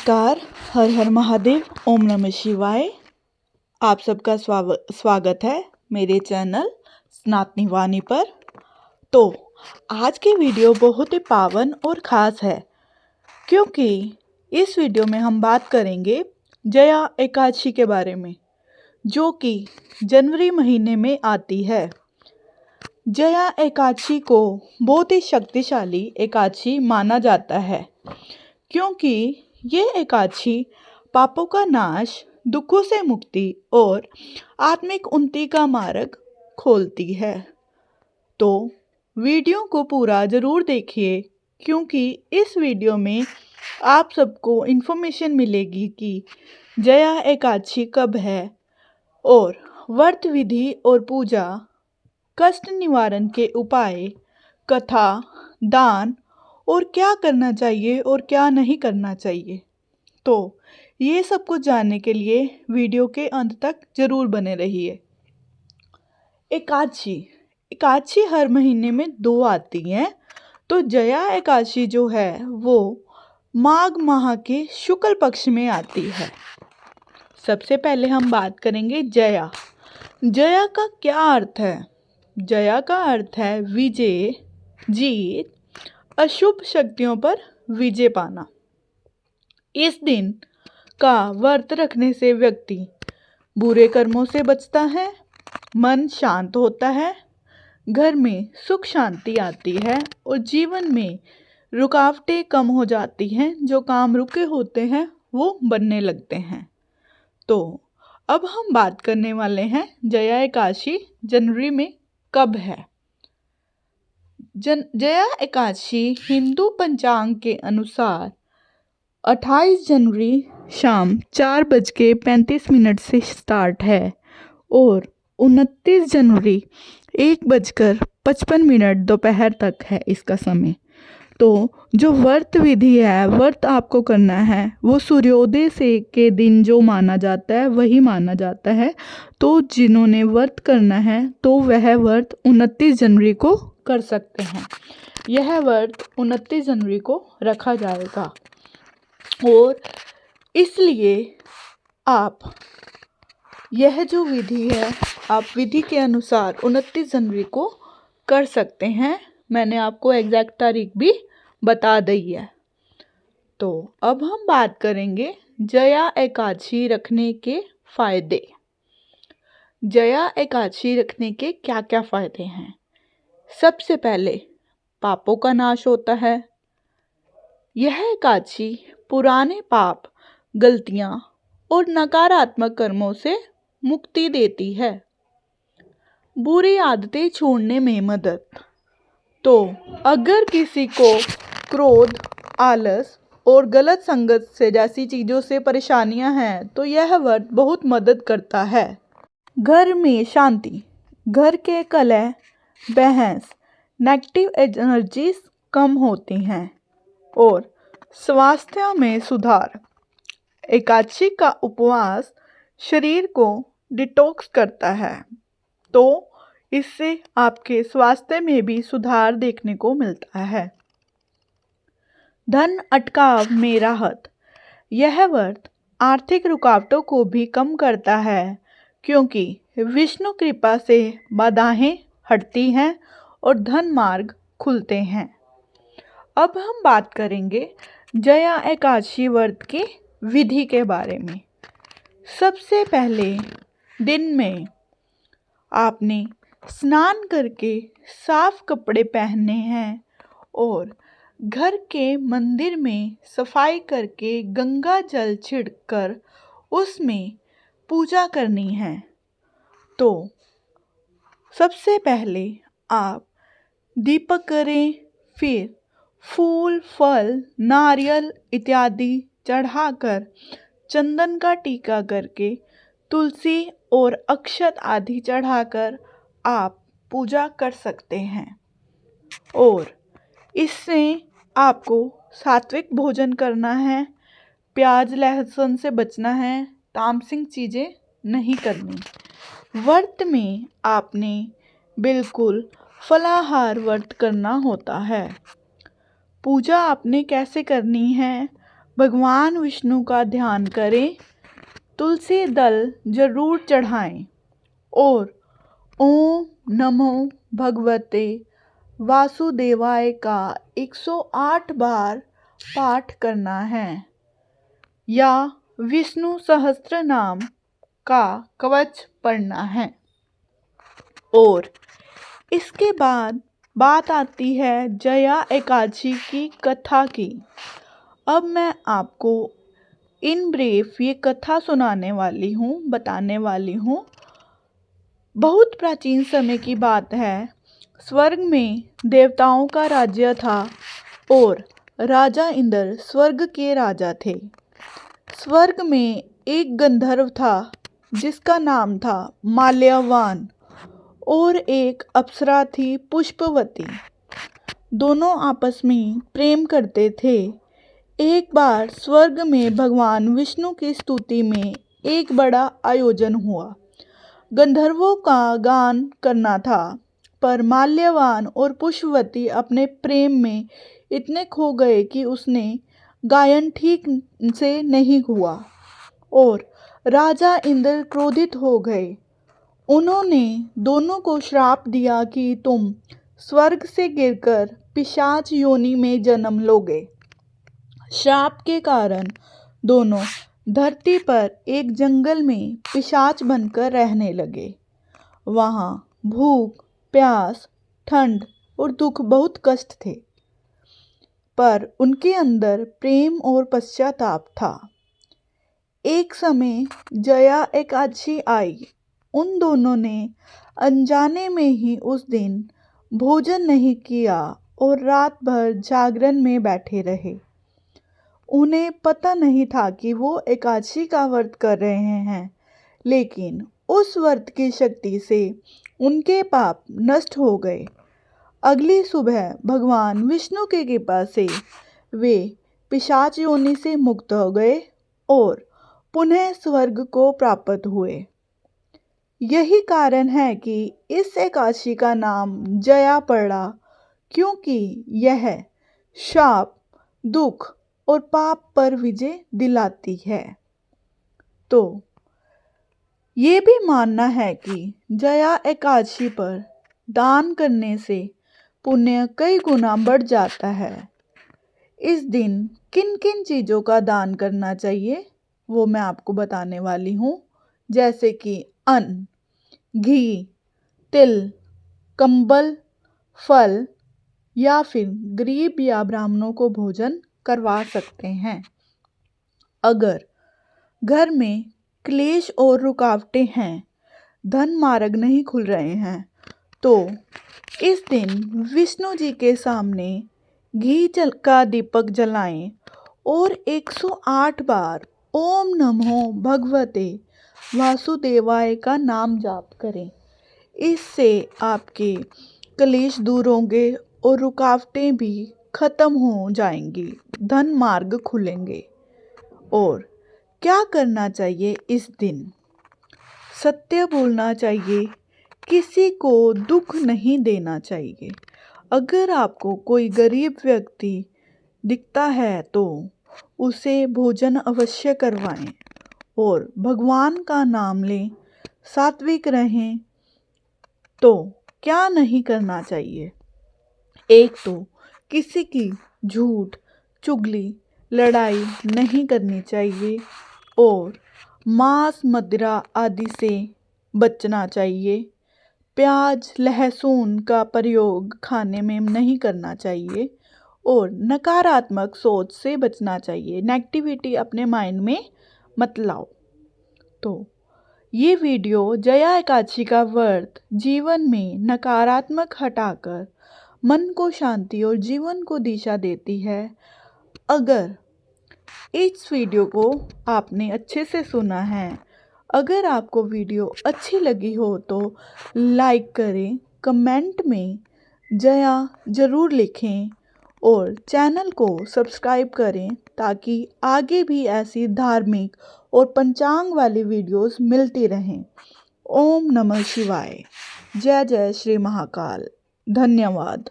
नमस्कार। हर हर महादेव। ओम नमः शिवाय। आप सबका स्वागत है मेरे चैनल सनातनी वाणी पर। तो आज की वीडियो बहुत ही पावन और ख़ास है, क्योंकि इस वीडियो में हम बात करेंगे जया एकादशी के बारे में, जो कि जनवरी महीने में आती है। जया एकादशी को बहुत ही शक्तिशाली एकादशी माना जाता है, क्योंकि ये एकादशी पापों का नाश, दुखों से मुक्ति और आत्मिक उन्नति का मार्ग खोलती है। तो वीडियो को पूरा ज़रूर देखिए, क्योंकि इस वीडियो में आप सबको इन्फॉर्मेशन मिलेगी कि जया एकादशी कब है और व्रत विधि और पूजा, कष्ट निवारण के उपाय, कथा, दान और क्या करना चाहिए और क्या नहीं करना चाहिए। तो ये सब कुछ जानने के लिए वीडियो के अंत तक ज़रूर बने रहिए। एकादशी हर महीने में 2 आती हैं। तो जया एकादशी जो है वो माघ माह के शुक्ल पक्ष में आती है। सबसे पहले हम बात करेंगे जया। जया का क्या अर्थ है? जया का अर्थ है विजय, जीत, अशुभ शक्तियों पर विजय पाना। इस दिन का व्रत रखने से व्यक्ति बुरे कर्मों से बचता है, मन शांत होता है, घर में सुख शांति आती है और जीवन में रुकावटें कम हो जाती हैं। जो काम रुके होते हैं वो बनने लगते हैं। तो अब हम बात करने वाले हैं जया एकादशी जनवरी में कब है। जया एकादशी हिंदू पंचांग के अनुसार 28 जनवरी शाम 4:35 से स्टार्ट है और 29 जनवरी 1:55 दोपहर तक है इसका समय। तो जो व्रत विधि है, व्रत आपको करना है, वो सूर्योदय से के दिन जो माना जाता है वही माना जाता है। तो जिन्होंने व्रत करना है तो वह व्रत 29 जनवरी को कर सकते हैं। यह व्रत 29 जनवरी को रखा जाएगा और इसलिए आप यह जो विधि है, आप विधि के अनुसार 29 जनवरी को कर सकते हैं। मैंने आपको एग्जैक्ट तारीख भी बता दी है। तो अब हम बात करेंगे जया एकादशी रखने के फायदे। जया एकादशी रखने के क्या क्या फायदे हैं? सबसे पहले पापों का नाश होता है। यह एकादशी पुराने पाप, गलतियां और नकारात्मक कर्मों से मुक्ति देती है। बुरी आदतें छोड़ने में मदद। तो अगर किसी को क्रोध, आलस और गलत संगत से जैसी चीज़ों से परेशानियां हैं तो यह व्रत बहुत मदद करता है। घर में शांति, घर के कलह, बहस, नेगेटिव एनर्जीज कम होती हैं और स्वास्थ्य में सुधार। एकादशी का उपवास शरीर को डिटॉक्स करता है, तो इससे आपके स्वास्थ्य में भी सुधार देखने को मिलता है। धन अटकाव में राहत। यह व्रत आर्थिक रुकावटों को भी कम करता है, क्योंकि विष्णु कृपा से बाधाएं हटती हैं और धन मार्ग खुलते हैं। अब हम बात करेंगे जया एकादशी व्रत की विधि के बारे में। सबसे पहले दिन में आपने स्नान करके साफ कपड़े पहनने हैं और घर के मंदिर में सफाई करके गंगा जल छिड़ककर उसमें पूजा करनी है। तो सबसे पहले आप दीपक करें, फिर फूल, फल, नारियल इत्यादि चढ़ाकर चंदन का टीका करके तुलसी और अक्षत आदि चढ़ाकर आप पूजा कर सकते हैं। और इससे आपको सात्विक भोजन करना है, प्याज लहसुन से बचना है, तामसिक चीज़ें नहीं करनी। व्रत में आपने बिल्कुल फलाहार व्रत करना होता है। पूजा आपने कैसे करनी है? भगवान विष्णु का ध्यान करें, तुलसी दल जरूर चढ़ाएं और ओम नमो भगवते वासुदेवाय का 108 बार पाठ करना है या विष्णु सहस्त्र नाम का कवच पढ़ना है। और इसके बाद बात आती है जया एकादशी की कथा की। अब मैं आपको इन ब्रीफ ये कथा सुनाने वाली हूँ, बताने वाली हूँ। बहुत प्राचीन समय की बात है। स्वर्ग में देवताओं का राज्य था और राजा इंद्र स्वर्ग के राजा थे। स्वर्ग में एक गंधर्व था जिसका नाम था माल्यवान और एक अप्सरा थी पुष्पवती। दोनों आपस में प्रेम करते थे। एक बार स्वर्ग में भगवान विष्णु की स्तुति में एक बड़ा आयोजन हुआ। गंधर्वों का गान करना था, पर माल्यवान और पुष्पवती अपने प्रेम में इतने खो गए कि उसने गायन ठीक से नहीं हुआ और राजा इंद्र क्रोधित हो गए। उन्होंने दोनों को श्राप दिया कि तुम स्वर्ग से गिरकर पिशाच योनि में जन्म लोगे। श्राप के कारण दोनों धरती पर एक जंगल में पिशाच बनकर रहने लगे। वहाँ भूख, प्यास, ठंड और दुख बहुत कष्ट थे, पर उनके अंदर प्रेम और पश्चाताप था। एक समय जया एकादशी आई। उन दोनों ने अनजाने में ही उस दिन भोजन नहीं किया और रात भर जागरण में बैठे रहे। उन्हें पता नहीं था कि वो एकादशी का व्रत कर रहे हैं, लेकिन उस व्रत की शक्ति से उनके पाप नष्ट हो गए। अगली सुबह भगवान विष्णु की कृपा से वे पिशाच योनि से मुक्त हो गए और पुनः स्वर्ग को प्राप्त हुए। यही कारण है कि इस एकादशी का नाम जया पड़ा, क्योंकि यह शाप, दुख और पाप पर विजय दिलाती है। तो ये भी मानना है कि जया एकादशी पर दान करने से पुण्य कई गुना बढ़ जाता है। इस दिन किन किन चीज़ों का दान करना चाहिए वो मैं आपको बताने वाली हूँ, जैसे कि अन्न, घी, तिल, कंबल, फल या फिर गरीब या ब्राह्मणों को भोजन करवा सकते हैं। अगर घर में क्लेश और रुकावटें हैं, धन मार्ग नहीं खुल रहे हैं, तो इस दिन विष्णु जी के सामने घी का दीपक जलाएं और 108 बार ओम नमो भगवते वासुदेवाय का नाम जाप करें। इससे आपके क्लेश दूर होंगे और रुकावटें भी खत्म हो जाएंगी, धन मार्ग खुलेंगे। और क्या करना चाहिए इस दिन? सत्य बोलना चाहिए, किसी को दुख नहीं देना चाहिए। अगर आपको कोई गरीब व्यक्ति दिखता है तो उसे भोजन अवश्य करवाएं और भगवान का नाम लें, सात्विक रहें। तो क्या नहीं करना चाहिए? एक तो किसी की झूठ, चुगली, लड़ाई नहीं करनी चाहिए और मांस, मदिरा आदि से बचना चाहिए। प्याज, लहसुन का प्रयोग खाने में नहीं करना चाहिए और नकारात्मक सोच से बचना चाहिए। नेगेटिविटी अपने माइंड में मत लाओ। तो ये वीडियो जया एकादशी का व्रत जीवन में नकारात्मक हटाकर मन को शांति और जीवन को दिशा देती है। अगर इस वीडियो को आपने अच्छे से सुना है, अगर आपको वीडियो अच्छी लगी हो तो लाइक करें, कमेंट में जया ज़रूर लिखें और चैनल को सब्सक्राइब करें ताकि आगे भी ऐसी धार्मिक और पंचांग वाली वीडियोस मिलती रहें। ओम नमः शिवाय। जय जय श्री महाकाल। धन्यवाद।